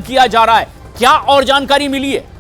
किया जा रहा है, क्या और जानकारी मिली है?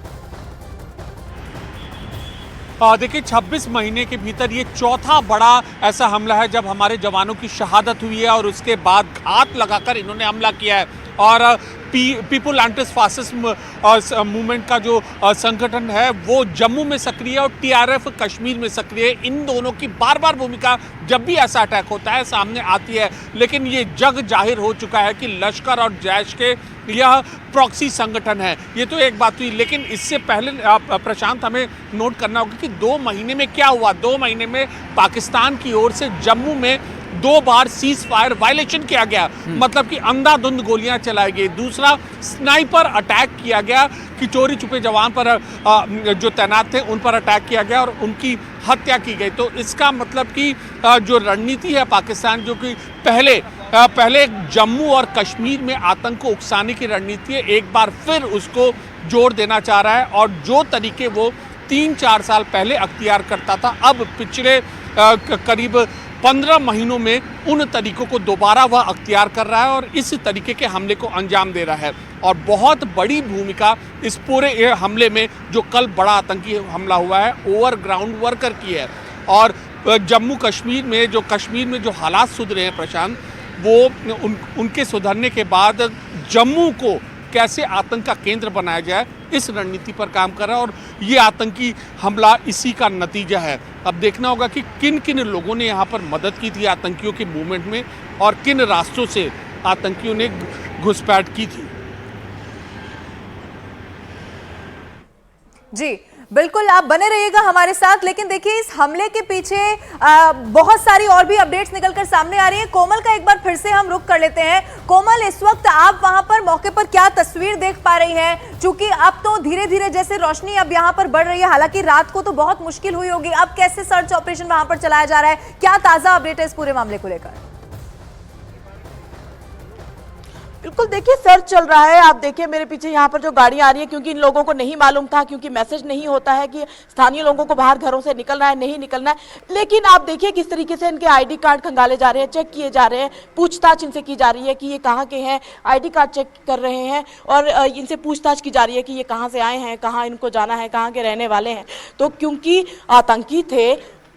देखिए 26 महीने के भीतर ये चौथा बड़ा ऐसा हमला है जब हमारे जवानों की शहादत हुई है और उसके बाद घात लगाकर इन्होंने हमला किया है। और पीपुल एंटी फासिस्ट मूवमेंट का जो संगठन है वो जम्मू में सक्रिय है और टीआरएफ कश्मीर में सक्रिय है। इन दोनों की बार बार भूमिका जब भी ऐसा अटैक होता है सामने आती है, लेकिन ये जग जाहिर हो चुका है कि लश्कर और जैश के यह प्रॉक्सी संगठन है। ये तो एक बात हुई, लेकिन इससे पहले प्रशांत हमें नोट करना होगा कि 2 महीने में क्या हुआ। 2 महीने में पाकिस्तान की ओर से जम्मू में 2 बार सीज फायर वायलेशन किया गया, मतलब कि अंधाधुंध गोलियां चलाई गई। दूसरा, स्नाइपर अटैक किया गया कि चोरी छुपे जवान पर जो तैनात थे उन पर अटैक किया गया और उनकी हत्या की गई। तो इसका मतलब कि जो रणनीति है पाकिस्तान, जो कि पहले जम्मू और कश्मीर में आतंक को उकसाने की रणनीति है, एक बार फिर उसको जोर देना चाह रहा है। और जो तरीके वो 3-4 साल पहले अख्तियार करता था, अब पिछले करीब 15 महीनों में उन तरीकों को दोबारा वह अख्तियार कर रहा है और इस तरीके के हमले को अंजाम दे रहा है। और बहुत बड़ी भूमिका इस पूरे हमले में, जो कल बड़ा आतंकी हमला हुआ है, ओवरग्राउंड वर्कर की है। और जम्मू कश्मीर में जो हालात सुधरे हैं प्रशांत, वो उनके सुधरने के बाद जम्मू को कैसे आतंक का केंद्र बनाया जाए, इस रणनीति पर काम कर रहा है। और ये आतंकी हमला इसी का नतीजा है। अब देखना होगा कि किन किन लोगों ने यहाँ पर मदद की थी आतंकियों के मूवमेंट में और किन रास्तों से आतंकियों ने घुसपैठ की थी। जी बिल्कुल, आप बने रहिएगा हमारे साथ। लेकिन देखिए, इस हमले के पीछे बहुत सारी और भी अपडेट्स निकलकर सामने आ रही है। कोमल का एक बार फिर से हम रुख कर लेते हैं। कोमल, इस वक्त आप वहां पर मौके पर क्या तस्वीर देख पा रही हैं? चूंकि अब तो धीरे धीरे जैसे रोशनी अब यहां पर बढ़ रही है, हालांकि रात को तो बहुत मुश्किल हुई होगी। अब कैसे सर्च ऑपरेशन वहां पर चलाया जा रहा है? क्या ताजा अपडेट है इस पूरे मामले को लेकर? बिल्कुल, देखिए सर्च चल रहा है। आप देखिए मेरे पीछे यहाँ पर जो गाड़ियाँ आ रही है, क्योंकि इन लोगों को नहीं मालूम था, क्योंकि मैसेज नहीं होता है कि स्थानीय लोगों को बाहर घरों से निकलना है, नहीं निकलना है। लेकिन आप देखिए किस तरीके से इनके आईडी कार्ड खंगाले जा रहे हैं, चेक किए जा रहे हैं, पूछताछ इनसे की जा रही है कि ये कहाँ के हैं। आईडी कार्ड चेक कर रहे हैं और इनसे पूछताछ की जा रही है कि ये कहाँ से आए हैं, कहाँ इनको जाना है, कहाँ के रहने वाले हैं। तो क्योंकि आतंकी थे,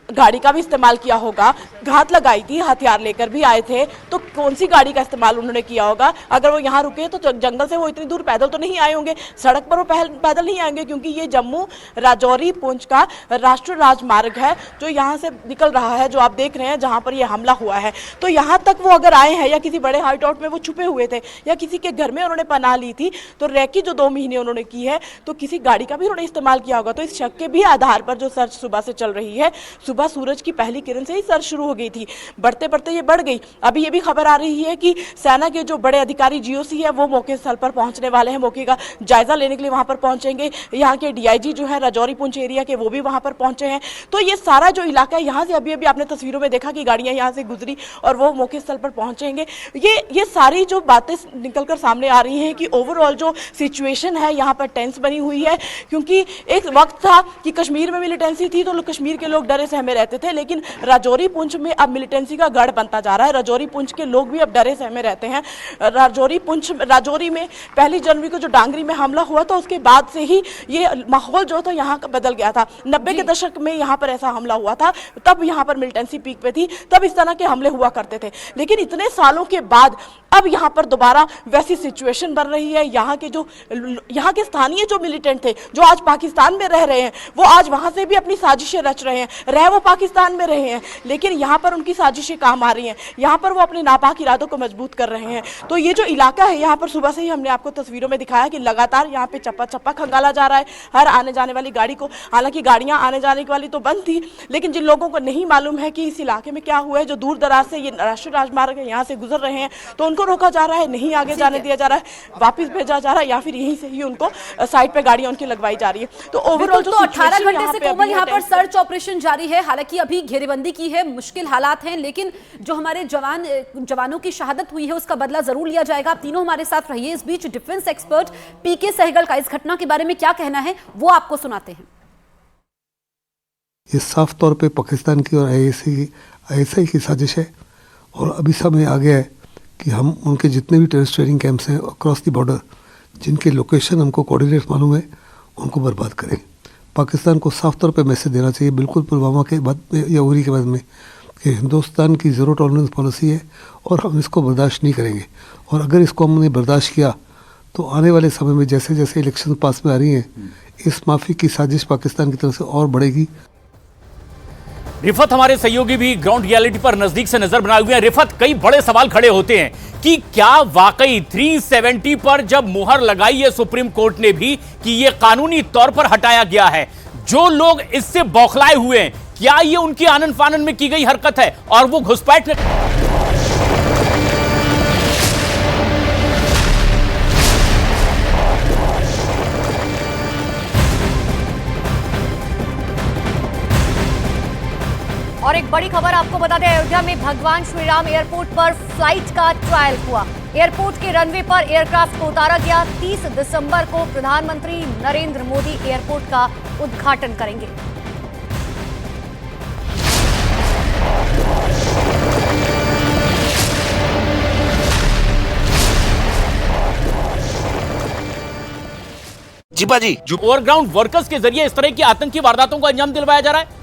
गाड़ी का भी इस्तेमाल किया होगा, घात लगाई थी, हथियार लेकर भी आए थे, तो कौन सी गाड़ी का इस्तेमाल उन्होंने किया होगा? अगर वो यहाँ रुके तो जंगल से वो इतनी दूर पैदल तो नहीं आए होंगे, सड़क पर वो पैदल नहीं आएंगे, क्योंकि ये जम्मू राजौरी पुंछ का राष्ट्रीय राजमार्ग है जो यहाँ से निकल रहा है, जो आप देख रहे हैं जहाँ पर यह हमला हुआ है। तो यहाँ तक वो अगर आए हैं या किसी बड़े हाईटॉट में वो छुपे हुए थे या किसी के घर में उन्होंने पनाह ली थी, तो रैकी जो 2 महीने उन्होंने की है, तो किसी गाड़ी का भी उन्होंने इस्तेमाल किया होगा। तो इस शक के भी आधार पर जो सर्च सुबह से चल रही है, सुबह सूरज की पहली किरण से ही सर्च शुरू हो गई थी, बढ़ते बढ़ते ये बढ़ गई। अभी ये भी खबर आ रही है कि सेना के जो बड़े अधिकारी जीओसी है वो मौके स्थल पर पहुंचने वाले हैं, मौके का जायजा लेने के लिए वहां पर पहुंचेंगे। यहाँ के डीआईजी जो है राजौरी पुंछ एरिया के, वो भी वहां पर पहुंचे हैं। तो ये सारा जो इलाका है, यहाँ से अभी आपने तस्वीरों में देखा कि गाड़ियां यहाँ से गुजरी और वो मौके स्थल पर पहुंचेंगे। ये सारी जो बातें निकलकर सामने आ रही हैं कि ओवरऑल जो सिचुएशन है यहाँ पर टेंस बनी हुई है, क्योंकि एक वक्त था कि कश्मीर में मिलिटेंसी थी तो कश्मीर के लोग डरे सहमे रहते थे, लेकिन राजौरी पुंछ में अब मिलिटेंसी का गढ़ बनता जा रहा है। राजौरी पुंछ के लोग भी अब डरे सहमे रहते हैं। राजौरी में 1 जनवरी को जो डांगरी में हमला हुआ था, उसके बाद से ही ये माहौल जो था यहाँ का बदल गया था। 90 के दशक में यहाँ पर ऐसा हमला हुआ था, तब यहाँ पर मिलिटेंसी पीक पे थी, तब इस तरह के हमले हुआ करते थे। लेकिन इतने सालों के बाद अब यहाँ पर दोबारा वैसी सिचुएशन बन रही है। यहाँ के स्थानीय जो मिलिटेंट थे, जो आज पाकिस्तान में रह रहे हैं, वो आज वहां से भी अपनी साजिशें रच रहे हैं। वो पाकिस्तान में रहे हैं, लेकिन यहाँ पर उनकी साजिशें काम आ रही हैं। यहाँ पर वो अपने नापाक इरादों को मजबूत कर रहे हैं। तो ये जो इलाका है, यहाँ पर सुबह से ही हमने आपको तस्वीरों में दिखाया कि लगातार यहाँ पे चप्पा चप्पा खंगाला जा रहा है हर आने जाने वाली गाड़ी को। हालांकि गाड़ियां आने जाने वाली तो बंद थी, लेकिन जिन लोगों को नहीं मालूम है कि इस इलाके में क्या हुआ है, जो दूर दराज से ये राष्ट्रीय राजमार्ग है यहाँ से गुजर रहे हैं, तो उनको रोका जा रहा है, नहीं आगे जाने दिया जा रहा है, वापिस भेजा जा रहा है, या फिर यहीं से ही उनको साइड पे गाड़ियां उनकी लगवाई जा रही है। तो ओवरऑल जो 18 घंटे से कोमल यहाँ पर सर्च ऑपरेशन जारी है। हालांकि अभी घेरेबंदी की है, मुश्किल हालात हैं, लेकिन जो हमारे जवानों की शहादत हुई है उसका बदला जरूर लिया जाएगा। आप तीनों हमारे साथ रहिए। इस बीच डिफेंस एक्सपर्ट पीके सहगल का इस घटना के बारे में क्या कहना है वो आपको सुनाते हैं। ये साफ तौर पे पाकिस्तान की और आईएसआई की साजिश है और अभी समय आ गया है कि हम उनके जितने भी टेररिस्ट ट्रेनिंग कैंप्स हैं अक्रॉस द बॉर्डर, जिनकी लोकेशन हमको कोऑर्डिनेट्स मालूम है उनको बर्बाद करें। पाकिस्तान को साफ तौर पे मैसेज देना चाहिए, बिल्कुल पुलवामा के बाद में या उरी के बाद में, कि हिंदुस्तान की ज़ीरो टॉलरेंस पॉलिसी है और हम इसको बर्दाश्त नहीं करेंगे। और अगर इसको हमने बर्दाश्त किया तो आने वाले समय में जैसे जैसे इलेक्शन पास में आ रही हैं, इस माफी की साजिश पाकिस्तान की तरफ से और बढ़ेगी। रिफत हमारे सहयोगी भी ग्राउंड रियलिटी पर नजदीक से नजर बनाए हुए हैं। रिफत, कई बड़े सवाल खड़े होते हैं कि क्या वाकई 370 पर जब मुहर लगाई है सुप्रीम कोर्ट ने भी कि यह कानूनी तौर पर हटाया गया है, जो लोग इससे बौखलाए हुए हैं, क्या यह उनकी आनन फानन में की गई हरकत है और वो घुसपैठ और एक बड़ी खबर आपको बता दें, अयोध्या में भगवान श्री राम एयरपोर्ट पर फ्लाइट का ट्रायल हुआ। एयरपोर्ट के रनवे पर एयरक्राफ्ट को उतारा गया। 30 दिसंबर को प्रधानमंत्री नरेंद्र मोदी एयरपोर्ट का उद्घाटन करेंगे। जीपा जी ओवरग्राउंड वर्कर्स के जरिए इस तरह की आतंकी वारदातों को अंजाम दिलवाया जा रहा है।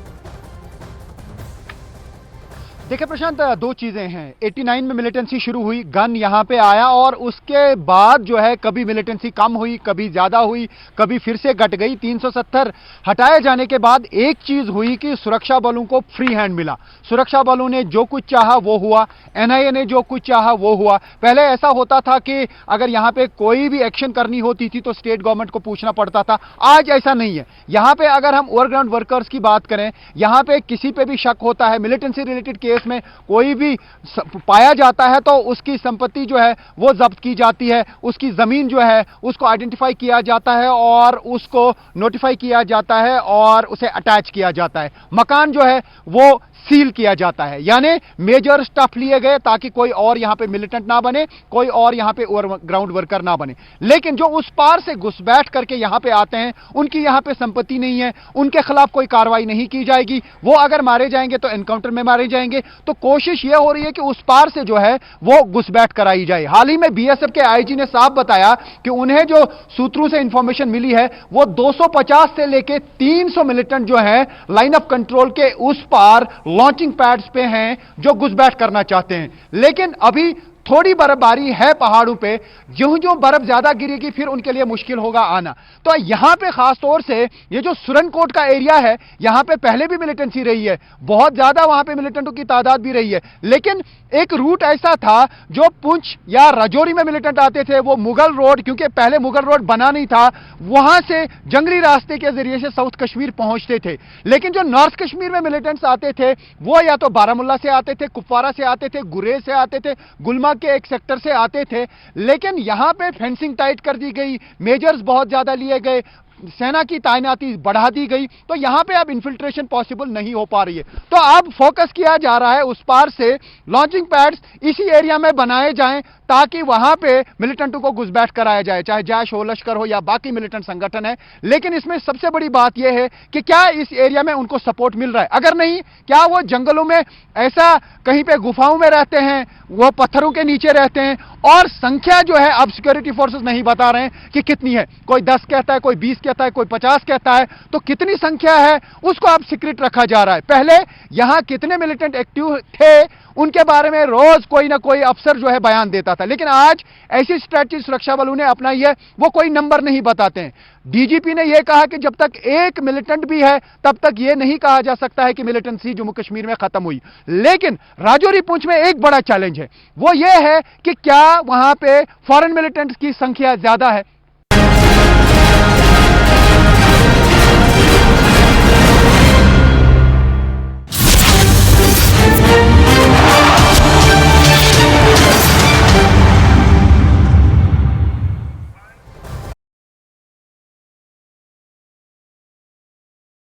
देखिए प्रशांत, दो चीजें हैं। 89 में मिलिटेंसी शुरू हुई, गन यहाँ पे आया और उसके बाद जो है कभी मिलिटेंसी कम हुई, कभी ज्यादा हुई, कभी फिर से घट गई। 370 हटाए जाने के बाद एक चीज हुई कि सुरक्षा बलों को फ्री हैंड मिला। सुरक्षा बलों ने जो कुछ चाहा वो हुआ, एनआईए ने जो कुछ चाहा वो हुआ। पहले ऐसा होता था कि अगर यहाँ पे कोई भी एक्शन करनी होती थी तो स्टेट गवर्नमेंट को पूछना पड़ता था। आज ऐसा नहीं है। यहाँ पे अगर हम ओवरग्राउंड वर्कर्स की बात करें, यहाँ पे किसी पे भी शक होता है, मिलिटेंसी रिलेटेड केस में कोई भी पाया जाता है तो उसकी संपत्ति जो है वो जब्त की जाती है, उसकी जमीन जो है उसको आइडेंटिफाई किया जाता है और उसको नोटिफाई किया जाता है और उसे अटैच किया जाता है। मकान जो है वो सील किया जाता है, यानी मेजर स्टफ लिए गए ताकि कोई और यहां पे मिलिटेंट ना बने, कोई और यहां पे ग्राउंड वर्कर ना बने। लेकिन जो उस पार से घुसपैठ करके यहां पे आते हैं, उनकी यहां पे संपत्ति नहीं है, उनके खिलाफ कोई कार्रवाई नहीं की जाएगी। वो अगर मारे जाएंगे तो एनकाउंटर में मारे जाएंगे। तो कोशिश यह हो रही है कि उस पार से जो है वो घुसपैठ कराई जाए। हाल ही में बीएसएफ के आईजी ने साफ बताया कि उन्हें जो सूत्रों से इंफॉर्मेशन मिली है वो 250 से लेके 300 मिलिटेंट जो है लाइन ऑफ कंट्रोल के उस पार लॉन्चिंग पैड्स पे हैं जो घुसपैठ करना चाहते हैं। लेकिन अभी थोड़ी बर्फबारी है पहाड़ों पे, ज्यों ज्यों बर्फ ज्यादा गिरेगी फिर उनके लिए मुश्किल होगा आना। तो यहां पे खास तौर से ये जो सुरनकोट का एरिया है, यहां पे पहले भी मिलिटेंसी रही है, बहुत ज्यादा वहां पे मिलिटेंटों की तादाद भी रही है। लेकिन एक रूट ऐसा था जो पुंछ या राजौरी में मिलिटेंट आते थे, वो मुगल रोड, क्योंकि पहले मुगल रोड बना नहीं था, वहां से जंगली रास्ते के जरिए से साउथ कश्मीर पहुंचते थे। लेकिन जो नॉर्थ कश्मीर में मिलिटेंट्स आते थे वो या तो बारामुल्ला से आते थे, कुपवारा से आते थे, गुरेज से आते थे, गुलमर्ग के एक सेक्टर से आते थे। लेकिन यहां पे फेंसिंग टाइट कर दी गई, मेजर्स बहुत ज्यादा लिए गए, सेना की तैनाती बढ़ा दी गई, तो यहां पे अब इन्फिल्ट्रेशन पॉसिबल नहीं हो पा रही है। तो अब फोकस किया जा रहा है उस पार से लॉन्चिंग पैड्स इसी एरिया में बनाए जाएं ताकि वहां पे मिलिटेंटों को घुसपैठ कराया जाए, चाहे जैश हो, लश्कर हो या बाकी मिलिटेंट संगठन है। लेकिन इसमें सबसे बड़ी बात यह है कि क्या इस एरिया में उनको सपोर्ट मिल रहा है। अगर नहीं, क्या वो जंगलों में ऐसा कहीं पे गुफाओं में रहते हैं, वो पत्थरों के नीचे रहते हैं, और संख्या जो है अब सिक्योरिटी फोर्सेस नहीं बता रहे हैं कि कितनी है। कोई 10 कहता है, कोई 20 कहता है, कोई 50 कहता है। तो कितनी संख्या है उसको अब सीक्रेट रखा जा रहा है। पहले यहां कितने मिलिटेंट एक्टिव थे उनके बारे में रोज कोई ना कोई अफसर जो है बयान देता था। लेकिन आज ऐसी स्ट्रैटेजी सुरक्षा बलों ने अपनाई है, वो कोई नंबर नहीं बताते हैं। डीजीपी ने यह कहा कि जब तक एक मिलिटेंट भी है तब तक यह नहीं कहा जा सकता है कि मिलिटेंसी जम्मू कश्मीर में खत्म हुई। लेकिन राजौरी पुंछ में एक बड़ा चैलेंज है, वो यह है कि क्या वहां पे फॉरेन मिलिटेंट्स की संख्या ज्यादा है।